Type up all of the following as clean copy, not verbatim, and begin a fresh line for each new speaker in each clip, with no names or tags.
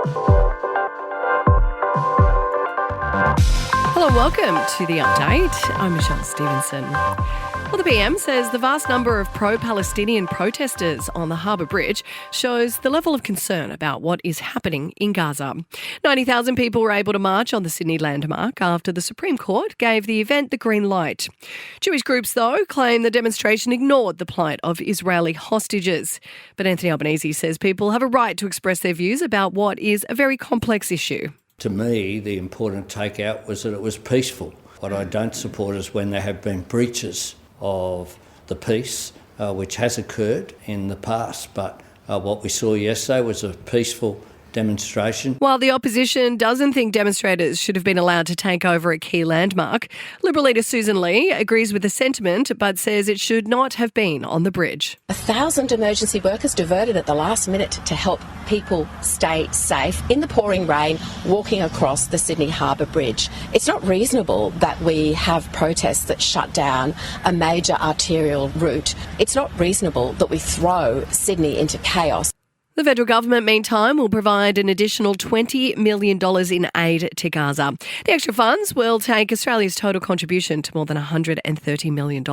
Hello and welcome to The Update. I'm Michelle Stevenson. Well, the PM says the vast number of pro-Palestinian protesters on the Harbour Bridge shows the level of concern about what is happening in Gaza. 90,000 people were able to march on the Sydney landmark after the Supreme Court gave the event the green light. Jewish groups, though, claim the demonstration ignored the plight of Israeli hostages. But Anthony Albanese says people have a right to express their views about what is a very complex issue.
To me, the important takeout was that it was peaceful. What I don't support is when there have been breaches of the peace, which has occurred in the past. But what we saw yesterday was a peaceful demonstration.
While the opposition doesn't think demonstrators should have been allowed to take over a key landmark, Liberal leader Susan Lee agrees with the sentiment but says it should not have been on the bridge.
1,000 emergency workers diverted at the last minute to help people stay safe in the pouring rain walking across the Sydney Harbour Bridge. It's not reasonable that we have protests that shut down a major arterial route. It's not reasonable that we throw Sydney into chaos.
The federal government, meantime, will provide an additional $20 million in aid to Gaza. The extra funds will take Australia's total contribution to more than $130 million.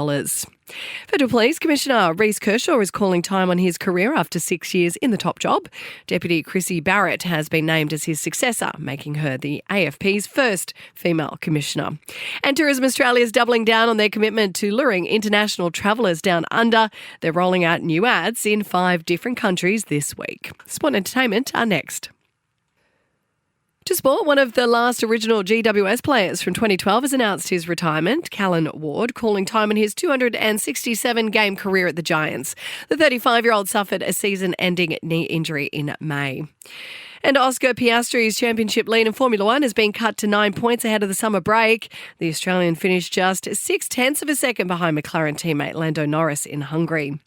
Federal Police Commissioner Reece Kershaw is calling time on his career after 6 years in the top job. Deputy Chrissy Barrett has been named as his successor, making her the AFP's first female commissioner. And Tourism Australia is doubling down on their commitment to luring international travellers down under. They're rolling out new ads in 5 different countries this week. Sport and entertainment are next. To sport, one of the last original GWS players from 2012 has announced his retirement, Callan Ward, calling time on his 267-game career at the Giants. The 35-year-old suffered a season-ending knee injury in May. And Oscar Piastri's championship lead in Formula One has been cut to 9 points ahead of the summer break. The Australian finished just 0.6 of a second behind McLaren teammate Lando Norris in Hungary.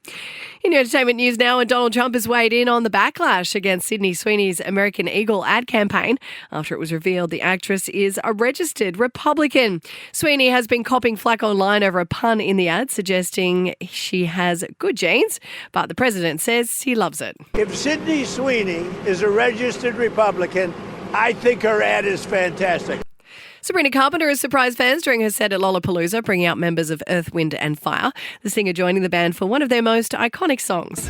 In entertainment news now, and Donald Trump has weighed in on the backlash against Sydney Sweeney's American Eagle ad campaign after it was revealed the actress is a registered Republican. Sweeney has been copping flack online over a pun in the ad, suggesting she has good genes, but the president says he loves it.
If Sydney Sweeney is a registered Republican, I think her ad is fantastic.
Sabrina Carpenter has surprised fans during her set at Lollapalooza, bringing out members of Earth, Wind and Fire, the singer joining the band for one of their most iconic songs.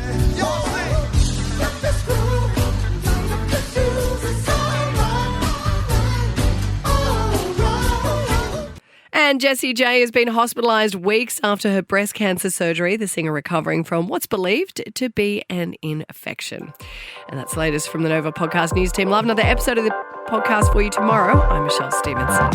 And Jessie J has been hospitalised weeks after her breast cancer surgery, the singer recovering from what's believed to be an infection. And that's the latest from the Nova Podcast News team. We'll have another episode of the podcast for you tomorrow. I'm Michelle Stevenson.